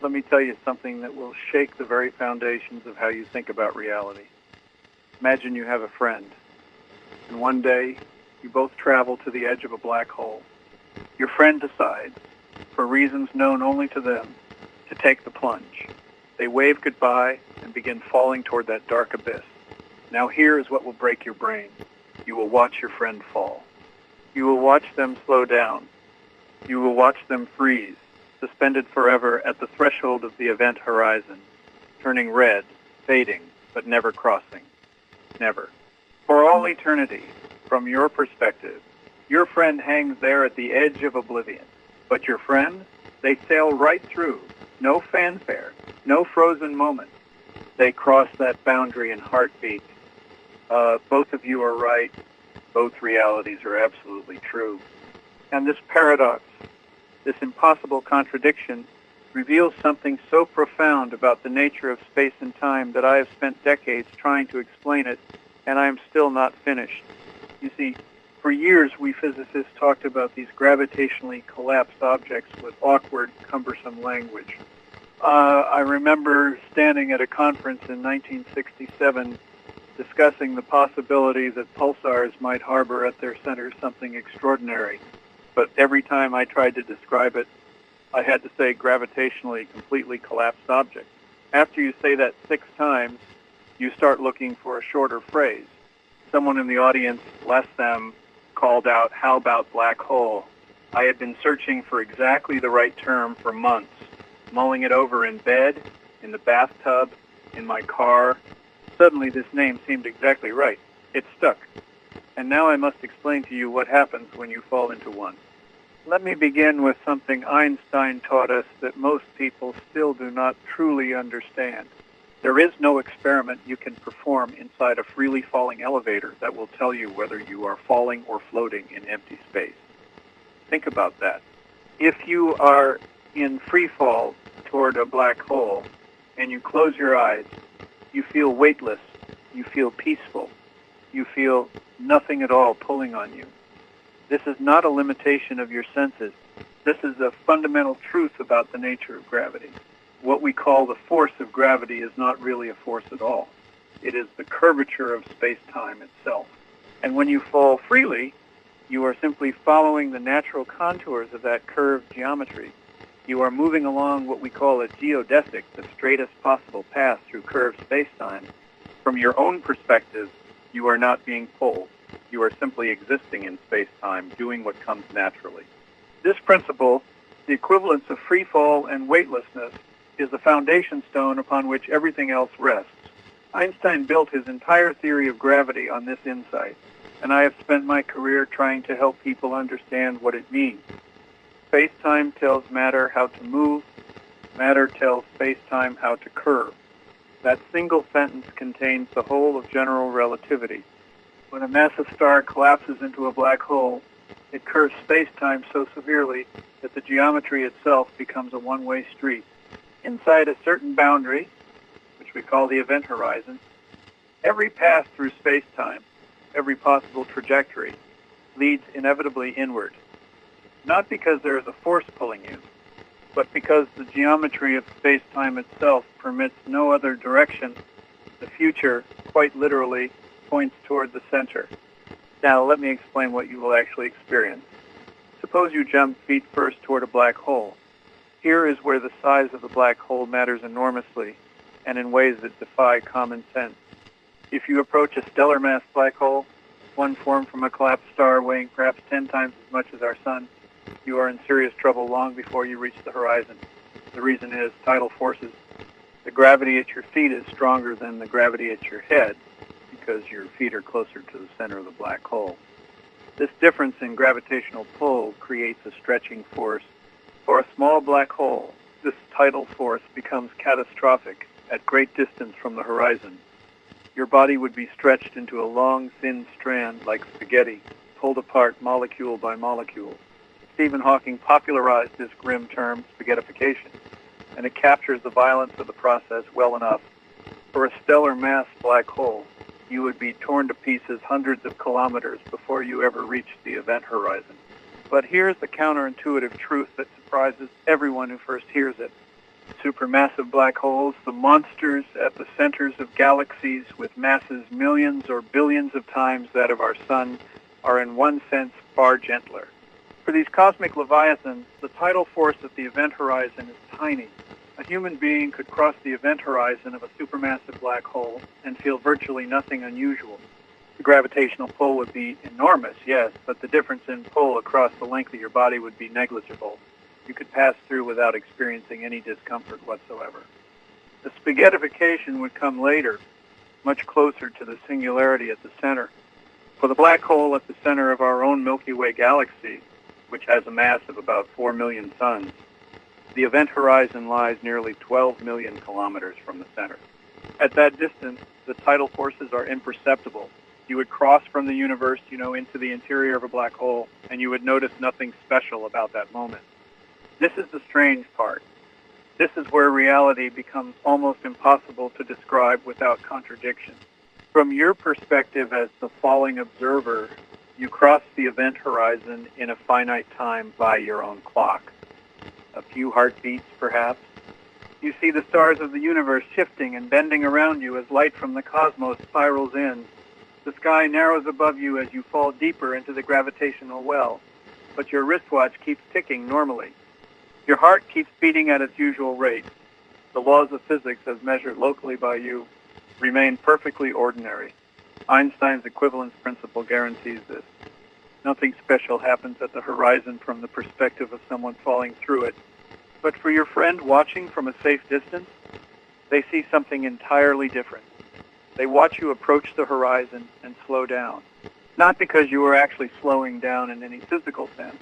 Let me tell you something that will shake the very foundations of how you think about reality. Imagine you have a friend, and one day you both travel to the edge of a black hole. Your friend decides, for reasons known only to them, to take the plunge. They wave goodbye and begin falling toward that dark abyss. Now here is what will break your brain. You will watch your friend fall. You will watch them slow down. You will watch them freeze, suspended forever at the threshold of the event horizon, turning red, fading, but never crossing. Never. For all eternity, from your perspective, your friend hangs there at the edge of oblivion. But your friend, they sail right through. No fanfare, no frozen moment. They cross that boundary in heartbeat. Both of you are right. Both realities are absolutely true. And this paradox, this impossible contradiction, reveals something so profound about the nature of space and time that I have spent decades trying to explain it, and I am still not finished. You see, for years we physicists talked about these gravitationally collapsed objects with awkward, cumbersome language. I remember standing at a conference in 1967 discussing the possibility that pulsars might harbor at their center something extraordinary. But every time I tried to describe it, I had to say gravitationally completely collapsed object. After you say that 6 times, you start looking for a shorter phrase. Someone in the audience, bless them, called out, "How about black hole?" I had been searching for exactly the right term for months, mulling it over in bed, in the bathtub, in my car. Suddenly this name seemed exactly right. It stuck. And now I must explain to you what happens when you fall into one. Let me begin with something Einstein taught us that most people still do not truly understand. There is no experiment you can perform inside a freely falling elevator that will tell you whether you are falling or floating in empty space. Think about that. If you are in free fall toward a black hole and you close your eyes, you feel weightless, you feel peaceful, you feel nothing at all pulling on you. This is not a limitation of your senses. This is a fundamental truth about the nature of gravity. What we call the force of gravity is not really a force at all. It is the curvature of space-time itself. And when you fall freely, you are simply following the natural contours of that curved geometry. You are moving along what we call a geodesic, the straightest possible path through curved space-time. From your own perspective, you are not being pulled. You are simply existing in space-time, doing what comes naturally. This principle, the equivalence of free fall and weightlessness, is the foundation stone upon which everything else rests. Einstein built his entire theory of gravity on this insight, and I have spent my career trying to help people understand what it means. Space-time tells matter how to move. Matter tells space-time how to curve. That single sentence contains the whole of general relativity. When a massive star collapses into a black hole, it curves space-time so severely that the geometry itself becomes a one-way street. Inside a certain boundary, which we call the event horizon, every path through space-time, every possible trajectory, leads inevitably inward. Not because there is a force pulling you, but because the geometry of space-time itself permits no other direction. The future, quite literally, points toward the center. Now, let me explain what you will actually experience. Suppose you jump feet first toward a black hole. Here is where the size of the black hole matters enormously, and in ways that defy common sense. If you approach a stellar mass black hole, one formed from a collapsed star weighing perhaps 10 times as much as our sun, you are in serious trouble long before you reach the horizon. The reason is tidal forces. The gravity at your feet is stronger than the gravity at your head because your feet are closer to the center of the black hole. This difference in gravitational pull creates a stretching force. For a small black hole, this tidal force becomes catastrophic at great distance from the horizon. Your body would be stretched into a long, thin strand like spaghetti, pulled apart molecule by molecule. Stephen Hawking popularized this grim term, spaghettification, and it captures the violence of the process well enough. For a stellar mass black hole, you would be torn to pieces hundreds of kilometers before you ever reached the event horizon. But here's the counterintuitive truth that surprises everyone who first hears it. Supermassive black holes, the monsters at the centers of galaxies with masses millions or billions of times that of our sun, are in one sense far gentler. For these cosmic leviathans, the tidal force at the event horizon is tiny. A human being could cross the event horizon of a supermassive black hole and feel virtually nothing unusual. The gravitational pull would be enormous, yes, but the difference in pull across the length of your body would be negligible. You could pass through without experiencing any discomfort whatsoever. The spaghettification would come later, much closer to the singularity at the center. For the black hole at the center of our own Milky Way galaxy, which has a mass of about 4 million suns, the event horizon lies nearly 12 million kilometers from the center. At that distance, the tidal forces are imperceptible. You would cross from the universe, into the interior of a black hole, and you would notice nothing special about that moment. This is the strange part. This is where reality becomes almost impossible to describe without contradiction. From your perspective as the falling observer, you cross the event horizon in a finite time by your own clock. A few heartbeats, perhaps. You see the stars of the universe shifting and bending around you as light from the cosmos spirals in. The sky narrows above you as you fall deeper into the gravitational well, but your wristwatch keeps ticking normally. Your heart keeps beating at its usual rate. The laws of physics, as measured locally by you, remain perfectly ordinary. Einstein's equivalence principle guarantees this. Nothing special happens at the horizon from the perspective of someone falling through it. But for your friend watching from a safe distance, they see something entirely different. They watch you approach the horizon and slow down. Not because you are actually slowing down in any physical sense,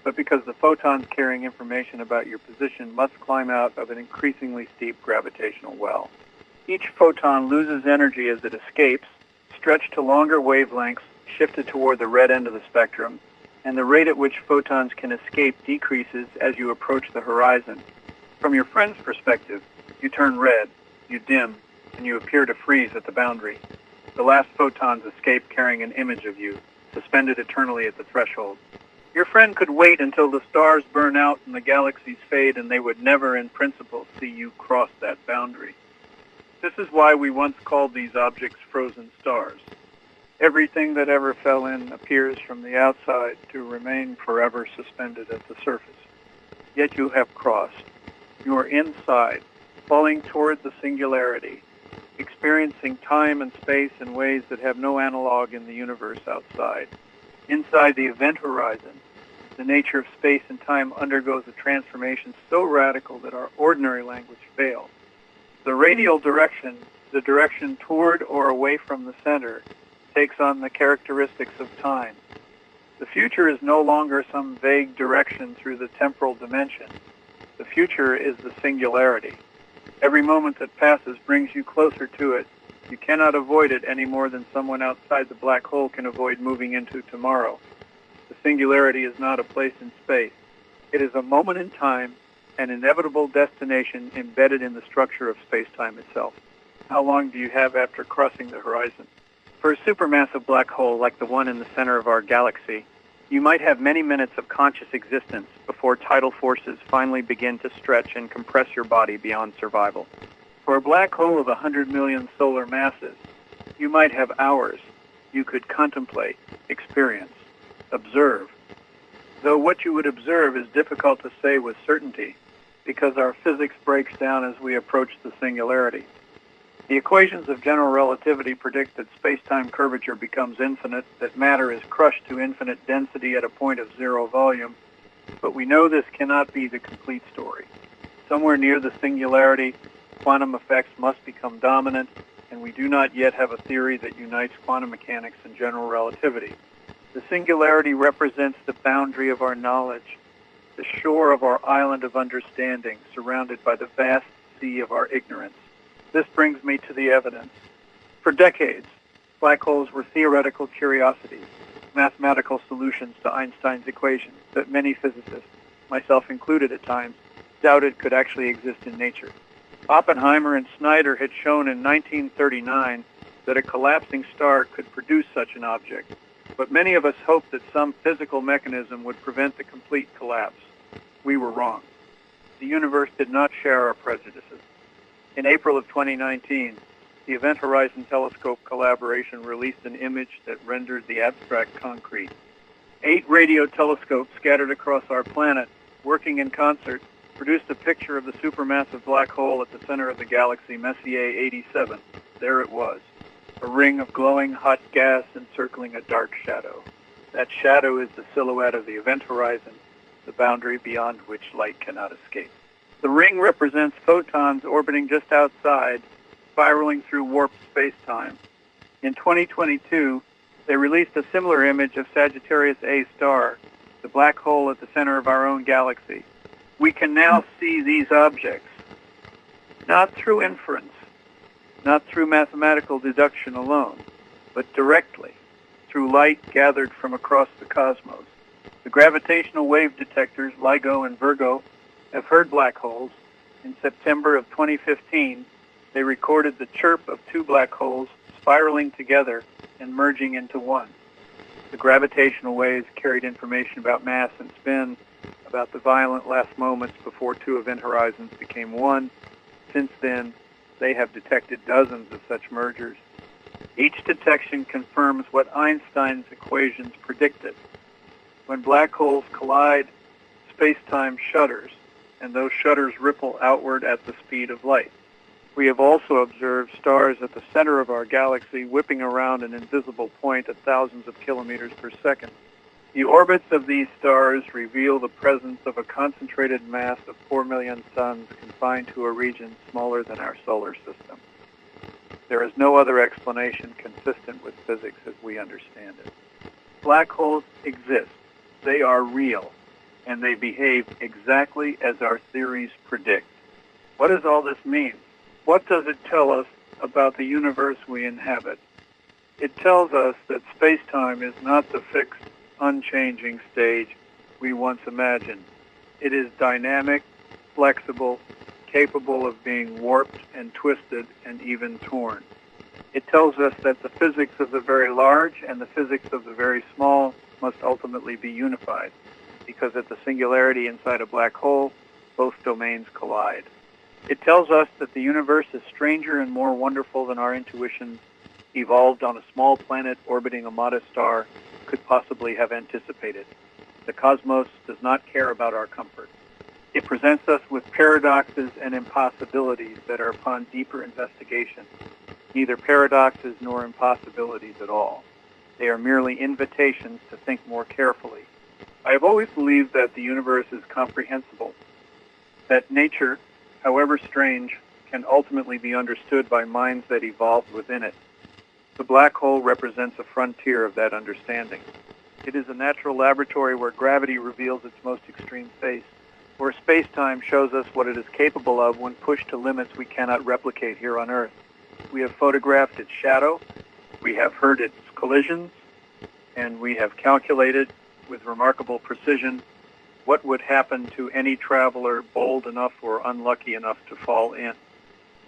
but because the photons carrying information about your position must climb out of an increasingly steep gravitational well. Each photon loses energy as it escapes, stretched to longer wavelengths, shifted toward the red end of the spectrum, and the rate at which photons can escape decreases as you approach the horizon. From your friend's perspective, you turn red, you dim, and you appear to freeze at the boundary. The last photons escape carrying an image of you, suspended eternally at the threshold. Your friend could wait until the stars burn out and the galaxies fade, and they would never, in principle, see you cross that boundary. This is why we once called these objects frozen stars. Everything that ever fell in appears from the outside to remain forever suspended at the surface. Yet you have crossed. You are inside, falling toward the singularity, experiencing time and space in ways that have no analog in the universe outside. Inside the event horizon, the nature of space and time undergoes a transformation so radical that our ordinary language fails. The radial direction, the direction toward or away from the center, takes on the characteristics of time. The future is no longer some vague direction through the temporal dimension. The future is the singularity. Every moment that passes brings you closer to it. You cannot avoid it any more than someone outside the black hole can avoid moving into tomorrow. The singularity is not a place in space. It is a moment in time, an inevitable destination embedded in the structure of space-time itself. How long do you have after crossing the horizon? For a supermassive black hole like the one in the center of our galaxy, you might have many minutes of conscious existence before tidal forces finally begin to stretch and compress your body beyond survival. For a black hole of 100 million solar masses, you might have hours. You could contemplate, experience, observe. Though what you would observe is difficult to say with certainty because our physics breaks down as we approach the singularity. The equations of general relativity predict that space-time curvature becomes infinite, that matter is crushed to infinite density at a point of zero volume, but we know this cannot be the complete story. Somewhere near the singularity, quantum effects must become dominant, and we do not yet have a theory that unites quantum mechanics and general relativity. The singularity represents the boundary of our knowledge, the shore of our island of understanding, surrounded by the vast sea of our ignorance. This brings me to the evidence. For decades, black holes were theoretical curiosities, mathematical solutions to Einstein's equations that many physicists, myself included at times, doubted could actually exist in nature. Oppenheimer and Snyder had shown in 1939 that a collapsing star could produce such an object, but many of us hoped that some physical mechanism would prevent the complete collapse. We were wrong. the universe did not share our prejudices. In April of 2019, the Event Horizon Telescope collaboration released an image that rendered the abstract concrete. 8 radio telescopes scattered across our planet, working in concert, produced a picture of the supermassive black hole at the center of the galaxy Messier 87. There it was, a ring of glowing hot gas encircling a dark shadow. That shadow is the silhouette of the event horizon, the boundary beyond which light cannot escape. The ring represents photons orbiting just outside, spiraling through warped space-time. In 2022, they released a similar image of Sagittarius A star, the black hole at the center of our own galaxy. We can now see these objects, not through inference, not through mathematical deduction alone, but directly through light gathered from across the cosmos. The gravitational wave detectors, LIGO and Virgo, have heard black holes. In September of 2015, they recorded the chirp of 2 black holes spiraling together and merging into one. The gravitational waves carried information about mass and spin, about the violent last moments before 2 event horizons became one. Since then, they have detected dozens of such mergers. Each detection confirms what Einstein's equations predicted. When black holes collide, space-time shudders, and those shudders ripple outward at the speed of light. We have also observed stars at the center of our galaxy whipping around an invisible point at thousands of kilometers per second. The orbits of these stars reveal the presence of a concentrated mass of 4 million suns confined to a region smaller than our solar system. There is no other explanation consistent with physics as we understand it. Black holes exist. They are real, and they behave exactly as our theories predict. What does all this mean? What does it tell us about the universe we inhabit? It tells us that space-time is not the fixed, unchanging stage we once imagined. It is dynamic, flexible, capable of being warped and twisted and even torn. It tells us that the physics of the very large and the physics of the very small must ultimately be unified, because at the singularity inside a black hole, both domains collide. It tells us that the universe is stranger and more wonderful than our intuitions, evolved on a small planet orbiting a modest star, could possibly have anticipated. The cosmos does not care about our comfort. It presents us with paradoxes and impossibilities that are upon deeper investigation. Neither paradoxes nor impossibilities at all. They are merely invitations to think more carefully. I have always believed that the universe is comprehensible, that nature, however strange, can ultimately be understood by minds that evolved within it. The black hole represents a frontier of that understanding. It is a natural laboratory where gravity reveals its most extreme face, where space-time shows us what it is capable of when pushed to limits we cannot replicate here on Earth. We have photographed its shadow, we have heard its collisions, and we have calculated with remarkable precision what would happen to any traveler bold enough or unlucky enough to fall in.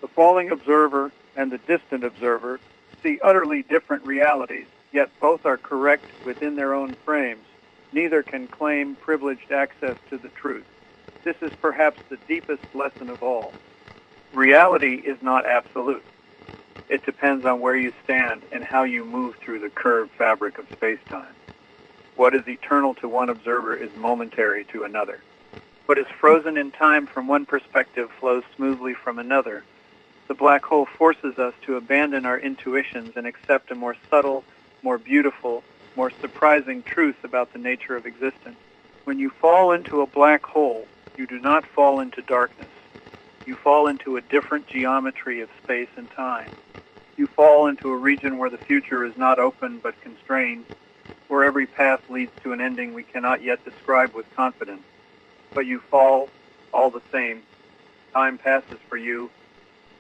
The falling observer and the distant observer see utterly different realities, yet both are correct within their own frames. Neither can claim privileged access to the truth. This is perhaps the deepest lesson of all. Reality is not absolute. It depends on where you stand and how you move through the curved fabric of space-time. What is eternal to one observer is momentary to another. What is frozen in time from one perspective flows smoothly from another. The black hole forces us to abandon our intuitions and accept a more subtle, more beautiful, more surprising truth about the nature of existence. When you fall into a black hole, you do not fall into darkness. You fall into a different geometry of space and time. You fall into a region where the future is not open but constrained, where every path leads to an ending we cannot yet describe with confidence. But you fall all the same. Time passes for you.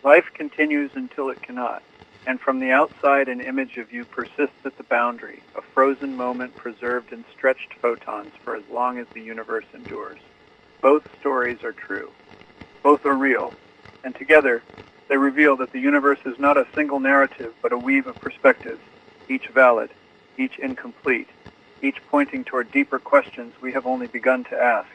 Life continues until it cannot. And from the outside, an image of you persists at the boundary, a frozen moment preserved in stretched photons for as long as the universe endures. Both stories are true. Both are real. And together, they reveal that the universe is not a single narrative, but a weave of perspectives, each valid, each incomplete, each pointing toward deeper questions we have only begun to ask.